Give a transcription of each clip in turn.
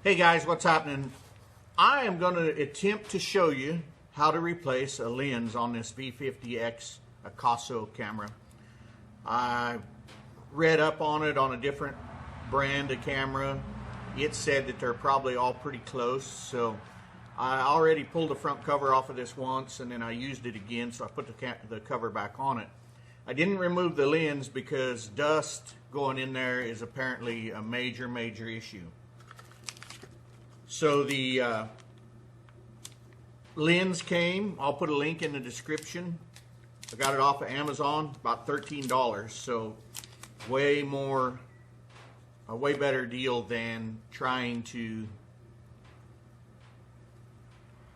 Hey guys, what's happening? I am going to attempt to show you how to replace a lens on this V50X Akaso camera. I read up on it on a different brand of camera. It said that they're probably all pretty close, so I already pulled the front cover off of this once and then I used it again, so I put the cover back on it. I didn't remove the lens because dust going in there is apparently a major issue. So the lens came, I'll put a link in the description. I got it off of Amazon, about $13, so a way better deal than trying to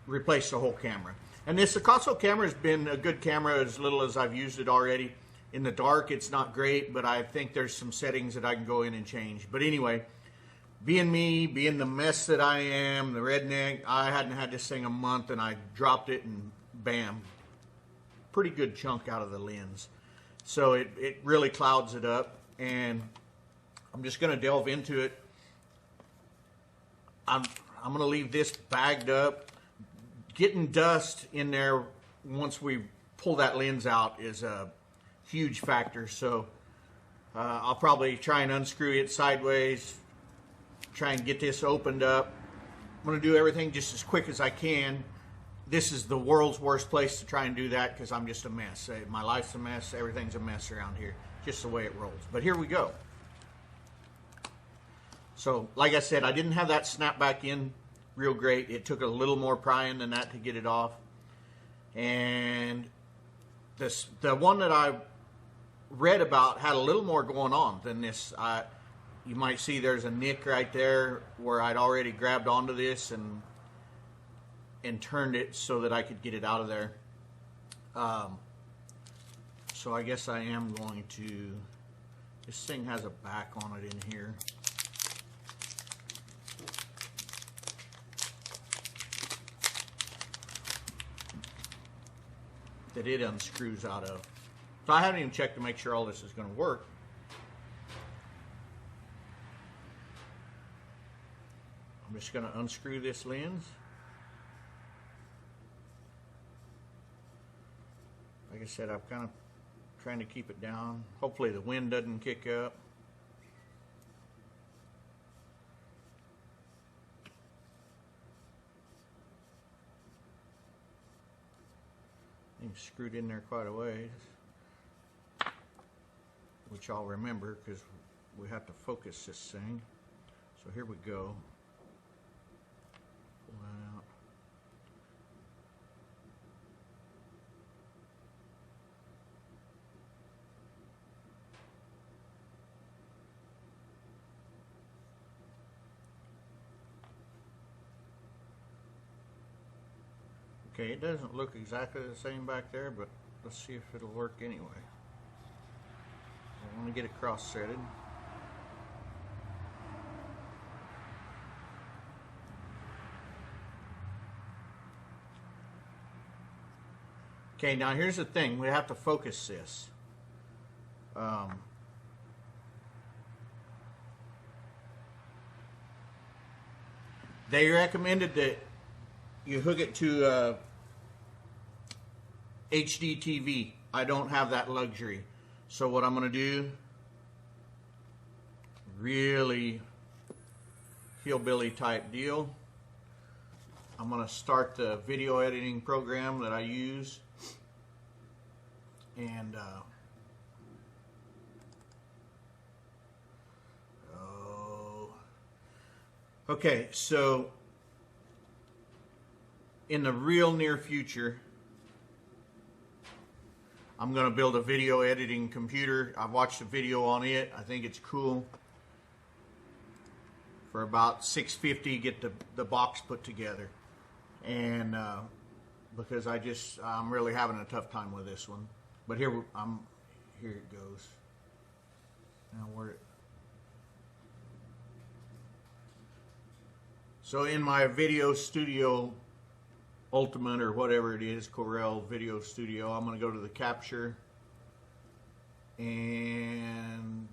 replace the whole camera. And this Akaso camera has been a good camera as little as I've used it already. In the dark it's not great, but I think there's some settings that I can go in and change. But anyway, being me, being the mess that I am, the redneck, I hadn't had this thing a month and I dropped it and bam, pretty good chunk out of the lens. So it really clouds it up, and I'm just going to delve into it. I'm going to leave this bagged up. Getting dust in there once we pull that lens out is a huge factor. So I'll probably try and unscrew it sideways, try and get this opened up. I'm going to do everything just as quick as I can. This is the world's worst place to try and do that because I'm just a mess. My life's a mess. Everything's a mess around here. Just the way it rolls. But here we go. So, like I said, I didn't have that snap back in real great. It took a little more prying than that to get it off. And the one that I read about had a little more going on than this. You might see there's a nick right there where I'd already grabbed onto this and turned it so that I could get it out of there. So I guess I am going to, this thing has a back on it in here. That it unscrews out of. So I haven't even checked to make sure all this is going to work. I'm just going to unscrew this lens. Like I said, I'm kind of trying to keep it down. Hopefully the wind doesn't kick up. It's screwed in there quite a ways, which I'll remember because we have to focus this thing. So here we go. Pull that out. Okay, it doesn't look exactly the same back there, but let's see if it'll work anyway. I want to get it cross-threaded. Okay, now here's the thing. We have to focus this. They recommended that you hook it to HD TV. I don't have that luxury. So what I'm going to do, really hillbilly type deal, I'm going to start the video editing program that I use. And okay, so in the real near future, I'm going to build a video editing computer. I've watched a video on it. I think it's cool. For about $650, get the box put together. And because I'm really having a tough time with this one. But here it goes. Now so in my video studio Ultimate or whatever it is, Corel Video Studio, I'm going to go to the capture and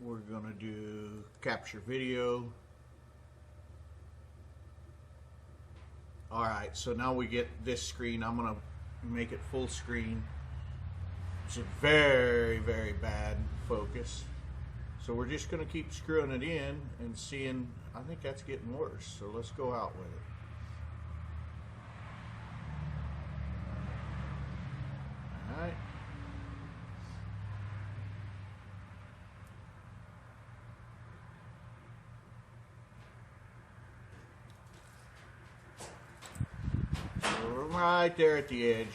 we're going to do capture video. All right, so now we get this screen. I'm gonna make it full screen. It's a very, very bad focus. So we're just gonna keep screwing it in and seeing, I think that's getting worse. So let's go out with it. All right. Right there at the edge.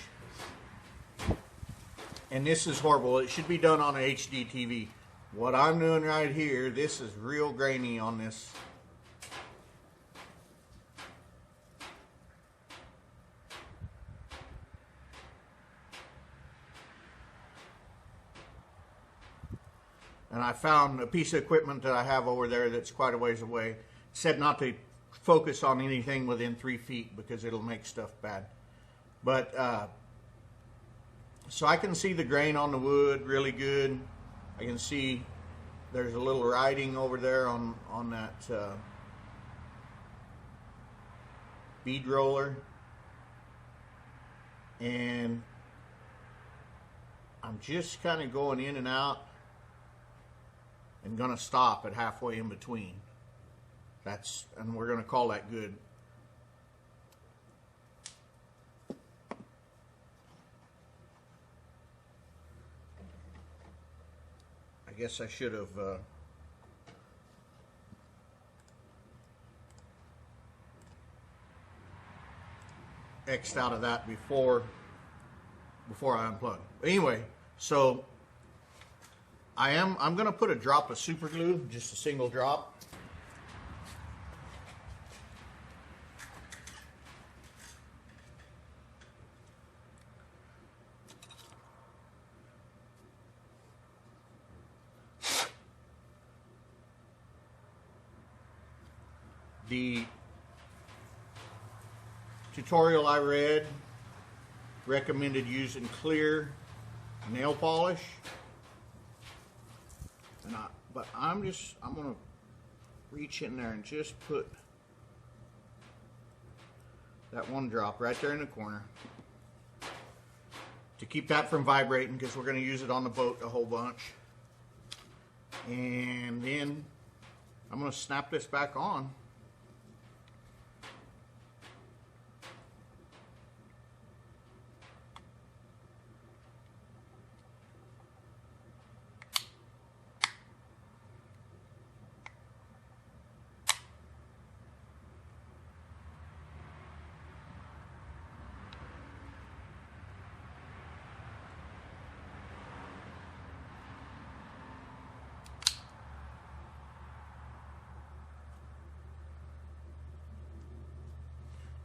And this is horrible. It should be done on an HD TV. What I'm doing right here, this is real grainy on this. And I found a piece of equipment that I have over there that's quite a ways away. It said not to focus on anything within 3 feet because it'll make stuff bad. But so I can see the grain on the wood really good. I can see there's a little writing over there on that bead roller. And I'm just kind of going in and out and gonna stop at halfway in between. And we're gonna call that good. I guess I should have X'd out of that before I unplug. Anyway, so I'm gonna put a drop of super glue, just a single drop. The tutorial I read recommended using clear nail polish, but I'm gonna reach in there and just put that one drop right there in the corner to keep that from vibrating, because we're going to use it on the boat a whole bunch. And then I'm going to snap this back on.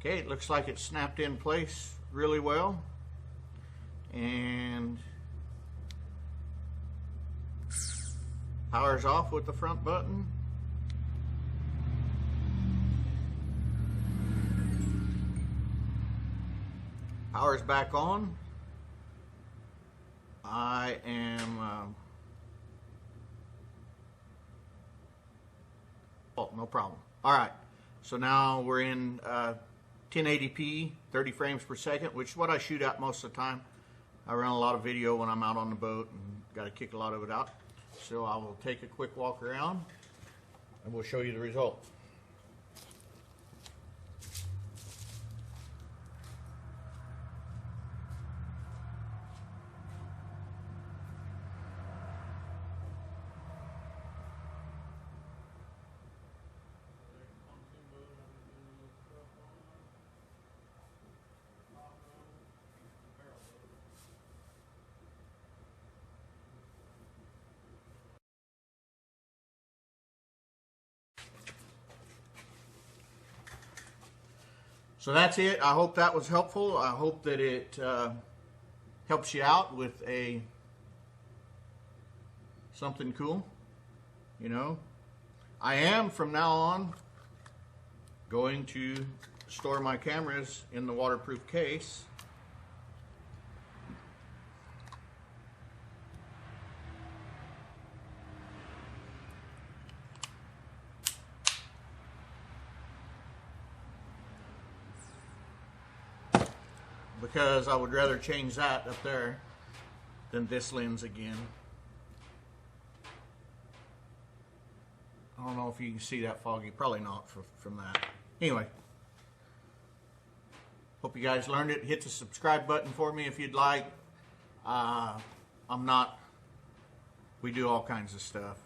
Okay, it looks like it snapped in place really well. And power's off with the front button. Power's back on. I am oh, no problem. All right, so now we're in 1080p, 30 frames per second, which is what I shoot at most of the time. I run a lot of video when I'm out on the boat and got to kick a lot of it out. So I will take a quick walk around and we'll show you the result. So that's it. I hope that was helpful. I hope that it helps you out with something cool. You know, I am from now on going to store my cameras in the waterproof case. because I would rather change that up there than this lens again. I don't know if you can see that foggy. Probably not from that. Anyway, hope you guys learned it. Hit the subscribe button for me if you'd like. We do all kinds of stuff.